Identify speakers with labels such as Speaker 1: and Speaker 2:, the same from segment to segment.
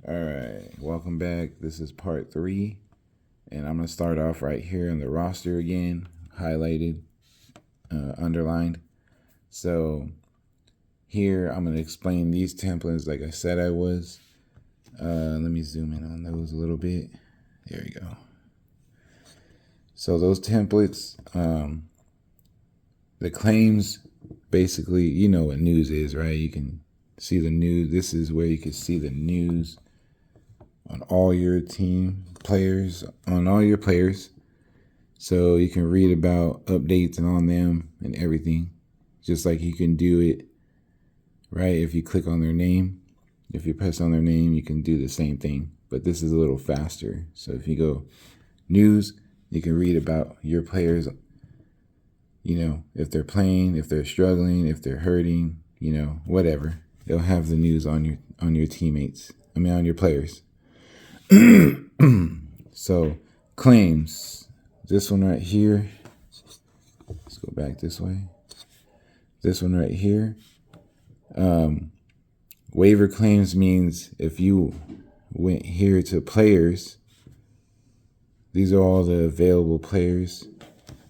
Speaker 1: All right, welcome back. This is part 3, and I'm going to start off right here in the roster again, highlighted, underlined. So here I'm going to explain these templates like I said I was. Let me zoom in on those a little bit. There we go. So those templates, the claims, basically, you know what news is, right? You can see the news. This is where you can see the news on all your team players, on all your players. So you can read about updates and on them and everything, just like you can do it, right? If you click on their name, if you press on their name, you can do the same thing, but this is a little faster. So if you go news, you can read about your players, you know, if they're playing, if they're struggling, if they're hurting, you know, whatever. They'll have the news on your teammates. On your players. So claims, this one right here, let's go back this way. This one right here, waiver claims means if you went here to players, these are all the available players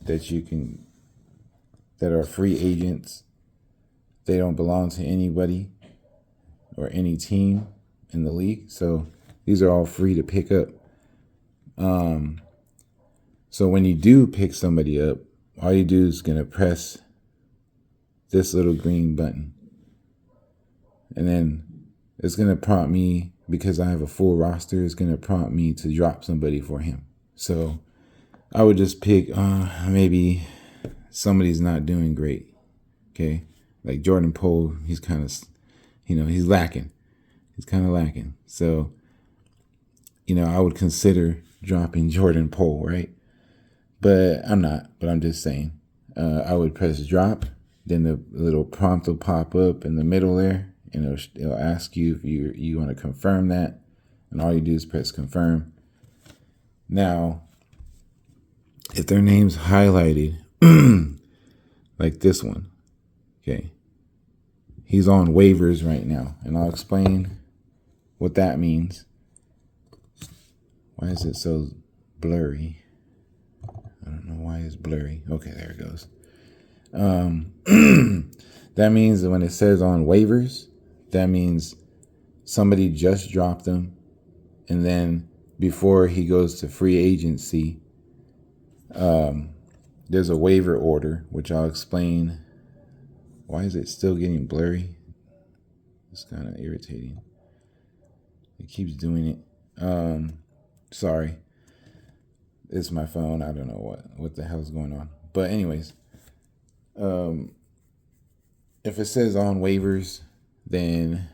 Speaker 1: that you can, that are free agents. They don't belong to anybody or any team in the league. So these are all free to pick up. So when you do pick somebody up, all you do is going to press this little green button. And then it's going to prompt me, because I have a full roster, it's going to prompt me to drop somebody for him. So I would just pick, maybe somebody's not doing great. Okay. Like Jordan Poole, he's kind of, he's lacking. He's kind of lacking. So, I would consider dropping Jordan Poole, right? But I'm not, but I'm just saying. I would press drop, then the little prompt will pop up in the middle there, and it'll ask you if you want to confirm that, and all you do is press confirm. Now, if their name's highlighted, like this one, okay, he's on waivers right now, and I'll explain what that means. Why is it so blurry? I don't know why it's blurry. Okay, there it goes. That means that when it says on waivers, that means somebody just dropped him, and then before he goes to free agency, there's a waiver order, which I'll explain. Why is it still getting blurry? It's kind of irritating. It keeps doing it. Sorry. It's my phone. I don't know what the hell's going on. But anyways, if it says on waivers, then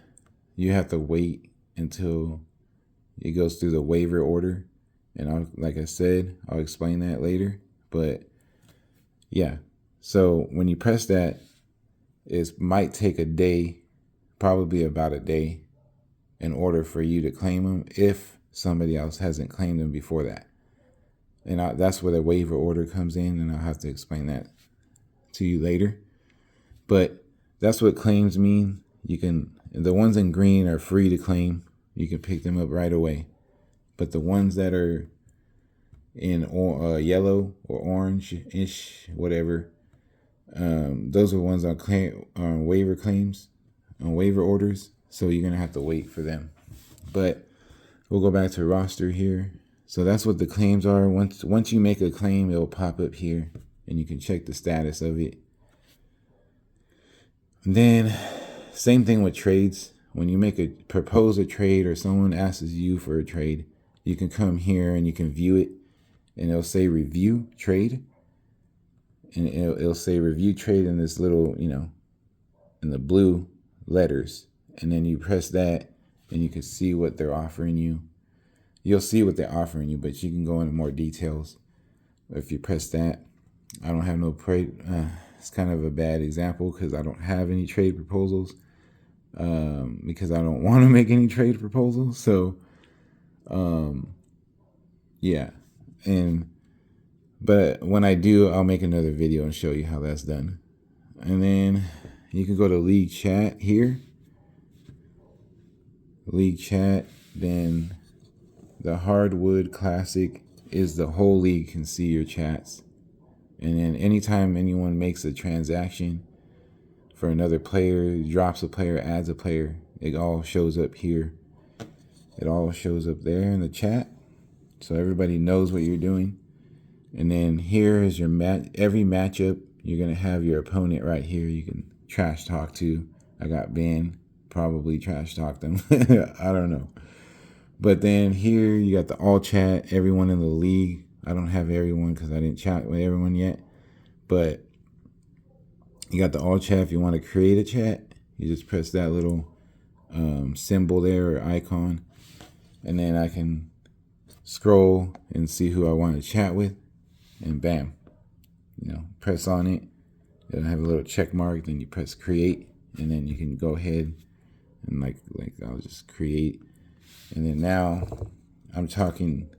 Speaker 1: you have to wait until it goes through the waiver order. And like I said, I'll explain that later. But yeah, so when you press that, it might take a day, probably about a day, in order for you to claim them if somebody else hasn't claimed them before that. And that's where the waiver order comes in, and I'll have to explain that to you later. But that's what claims mean. The ones in green are free to claim. You can pick them up right away. But the ones that are in yellow or orange-ish, whatever, those are ones on waiver claims, on waiver orders. So you're going to have to wait for them. But we'll go back to roster here. So that's what the claims are. Once you make a claim, it'll pop up here, and you can check the status of it. And then same thing with trades. When you propose a trade, or someone asks you for a trade, you can come here and you can view it, and it'll say review trade. And it'll say review trade in this little, in the blue letters. And then you press that, and you can see what they're offering you. You'll see what they're offering you, but you can go into more details if you press that. I don't have no trade. It's kind of a bad example because I don't have any trade proposals, because I don't want to make any trade proposals. So, yeah. But when I do, I'll make another video and show you how that's done. And then you can go to league chat here. League chat. then the hardwood classic is the whole league can see your chats. And then anytime anyone makes a transaction for another player, drops a player, adds a player, it all shows up here. It all shows up there in the chat, so everybody knows what you're doing. And then here is your every matchup. You're gonna have your opponent right here. You can trash talk to. I got banned. Probably trash talk them. I don't know. But then here you got the all chat. Everyone in the league. I don't have everyone because I didn't chat with everyone yet. But you got the all chat. If you want to create a chat, you just press that little symbol there or icon, and then I can scroll and see who I want to chat with, and bam, press on it. It'll have a little check mark. Then you press create, and then you can go ahead and like I'll just create, and then now I'm talking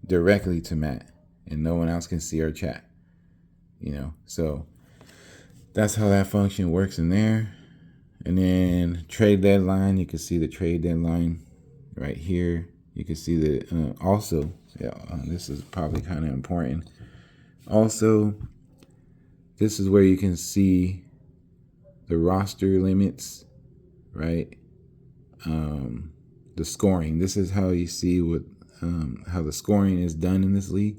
Speaker 1: directly to Matt, and no one else can see our chat. So that's how that function works in there. And then trade deadline, you can see the trade deadline right here. You can see the also, this is probably kind of important. Also, this is where you can see the roster limits, right? The scoring. This is how you see what how the scoring is done in this league.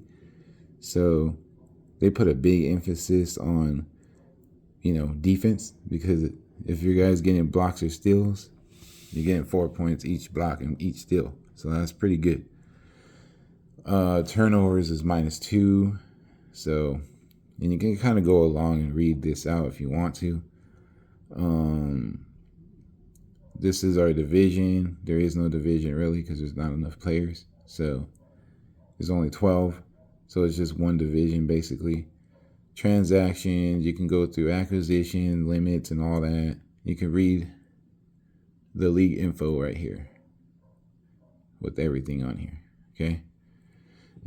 Speaker 1: So they put a big emphasis on defense, because if your guys getting blocks or steals, you're getting 4 points each block and each steal. So that's pretty good. Turnovers is -2. So, and you can kind of go along and read this out if you want to. This is our division. There is no division really because there's not enough players. So there's only 12. So it's just one division basically. Transactions, you can go through acquisition, limits, and all that. You can read the league info right here with everything on here, okay?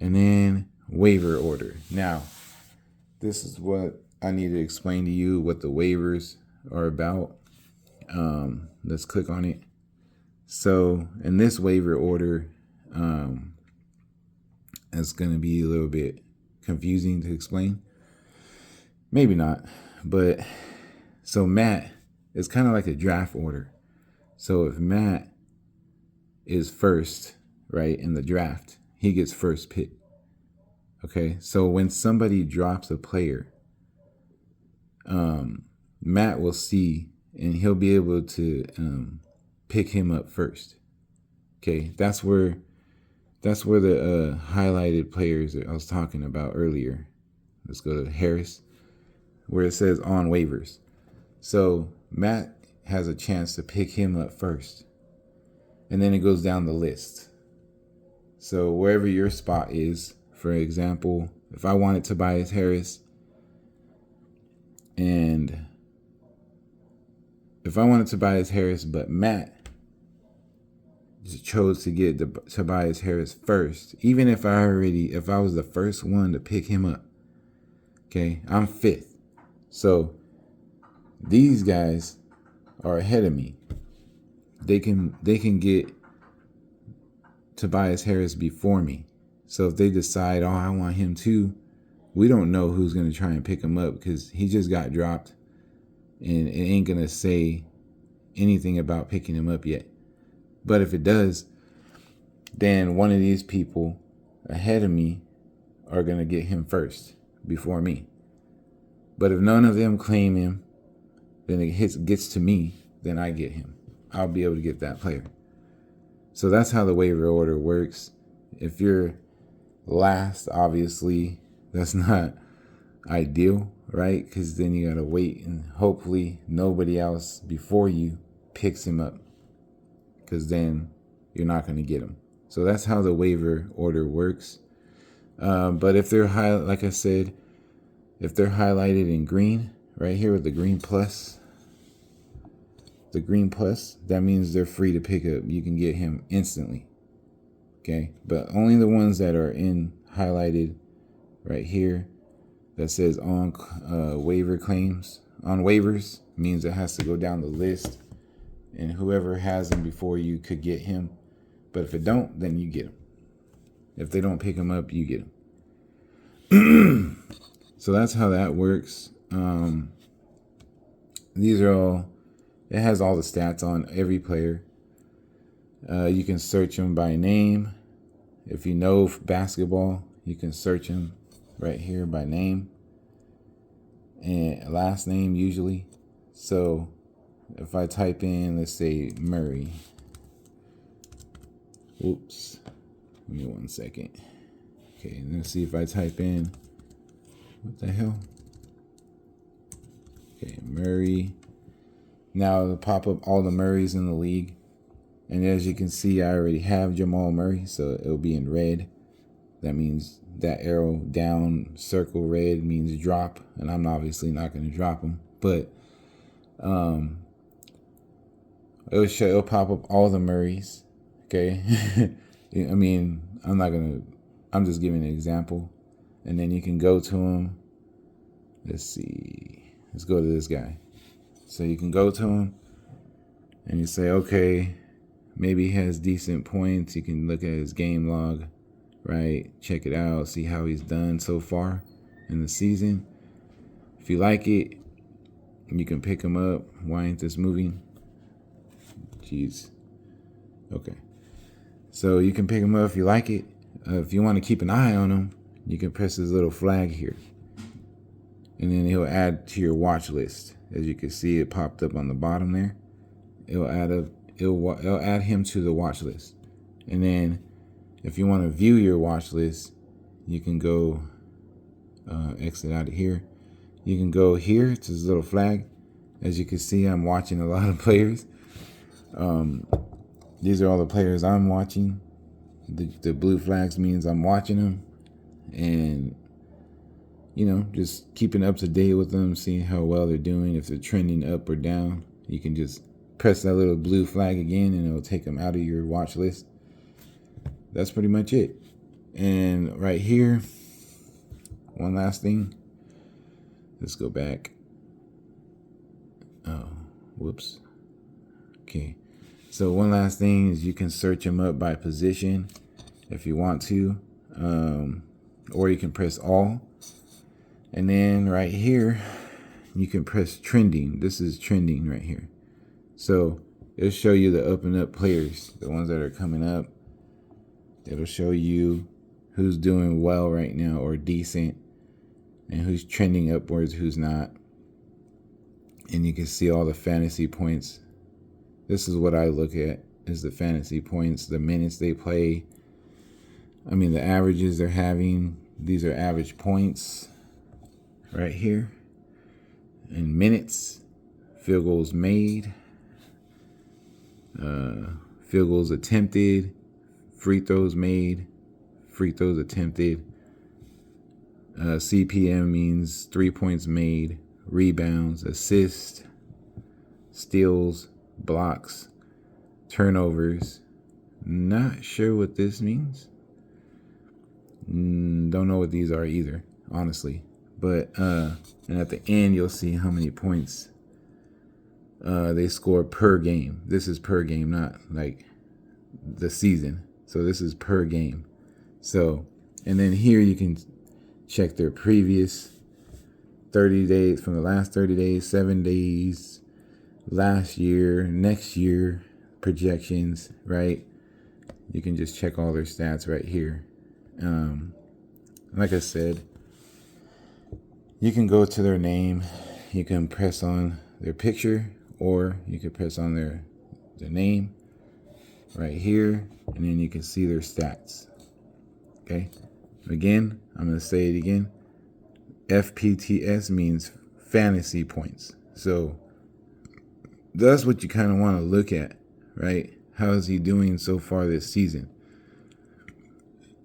Speaker 1: And then waiver order. Now, this is what I need to explain to you what the waivers are about. Let's click on it. So in this waiver order, it's going to be a little bit confusing to explain. Maybe not, but so Matt is kind of like a draft order. So if Matt is first, right, in the draft, he gets first pick. Okay, so when somebody drops a player, Matt will see and he'll be able to pick him up first. Okay, that's where the highlighted players that I was talking about earlier. Let's go to Harris, where it says on waivers. So Matt has a chance to pick him up first. And then it goes down the list. So wherever your spot is, for example, if I wanted Tobias Harris, but Matt chose to get Tobias Harris first, even if I was the first one to pick him up, okay, I'm fifth. So these guys are ahead of me. They can get Tobias Harris before me. So if they decide, I want him too, we don't know who's going to try and pick him up because he just got dropped and it ain't going to say anything about picking him up yet. But if it does, then one of these people ahead of me are going to get him first before me. But if none of them claim him, then it gets to me, then I get him. I'll be able to get that player. So that's how the waiver order works. If you're last, obviously, that's not ideal, right? Because then you got to wait and hopefully nobody else before you picks him up, because then you're not going to get him. So that's how the waiver order works. But if they're like I said, if they're highlighted in green, right here with the green plus, that means they're free to pick up. You can get him instantly. Okay, but only the ones that are highlighted right here that says on waiver claims, on waivers, means it has to go down the list, and whoever has him before you could get him. But if it don't, then you get them. If they don't pick them up, you get them. So that's how that works. These are all, it has all the stats on every player. You can search them by name. If you know basketball, you can search them right here by name and last name usually. So if I type in, let's say Murray. Oops. Give me 1 second. Okay, and let's see if I type in, what the hell? Okay, Murray. Now it'll pop up all the Murrays in the league. And as you can see, I already have Jamal Murray, so it'll be in red. That means that arrow down, circle red means drop, and I'm obviously not going to drop him. But it'll pop up all the Murrays. Okay, I mean, I'm just giving an example, and then you can go to him. Let's see. Let's go to this guy. So you can go to him, and you say, okay. Maybe he has decent points. You can look at his game log, right? Check it out. See how he's done so far in the season. If you like it, you can pick him up. Why ain't this moving? Jeez. Okay. So you can pick him up if you like it. If you want to keep an eye on him, you can press this little flag here. And then he'll add to your watch list. As you can see, it popped up on the bottom there. It'll add him to the watch list. And then if you want to view your watch list, you can go exit out of here. You can go here to this little flag. As you can see, I'm watching a lot of players. These are all the players I'm watching. The blue flags means I'm watching them. And, just keeping up to date with them, seeing how well they're doing, if they're trending up or down. You can just press that little blue flag again and it'll take them out of your watch list. That's pretty much it. And right here, one last thing. Let's go back. Oh, whoops. Okay. So one last thing is you can search them up by position if you want to. Or you can press all. And then right here, you can press trending. This is trending right here. So it'll show you the up and up players, the ones that are coming up. It'll show you who's doing well right now or decent and who's trending upwards, who's not. And you can see all the fantasy points. This is what I look at, is the fantasy points, the minutes they play. The averages they're having. These are average points right here. And minutes, field goals made. Field goals attempted, free throws made, free throws attempted. CPM means 3 points made, rebounds, assists, steals, blocks, turnovers. Not sure what this means. Don't know what these are either, honestly. But and at the end you'll see how many points they score per game. This is per game, not like the season. So this is per game. So, and then here you can check their previous 30 days, from the last 30 days, 7 days, last year, next year, projections, right? You can just check all their stats right here. Like I said, you can go to their name, you can press on their picture, or you can press on their name right here, and then you can see their stats. Okay? Again, I'm going to say it again. FPTS means fantasy points. So that's what you kind of want to look at, right? How is he doing so far this season?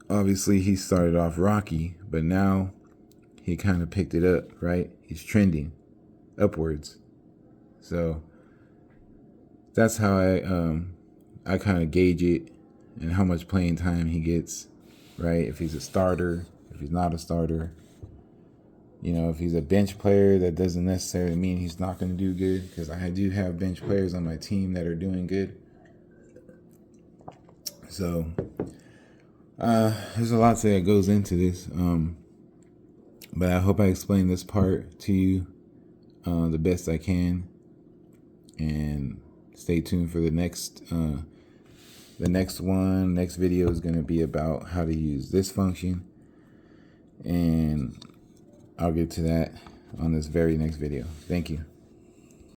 Speaker 1: Obviously, he started off rocky, but now he kind of picked it up, right? He's trending upwards. So that's how I kind of gauge it and how much playing time he gets, right? If he's a starter, if he's not a starter. If he's a bench player, that doesn't necessarily mean he's not going to do good, because I do have bench players on my team that are doing good. So there's a lot that goes into this, but I hope I explained this part to you the best I can. And stay tuned for the next next video is going to be about how to use this function, and I'll get to that on this very next video. Thank you.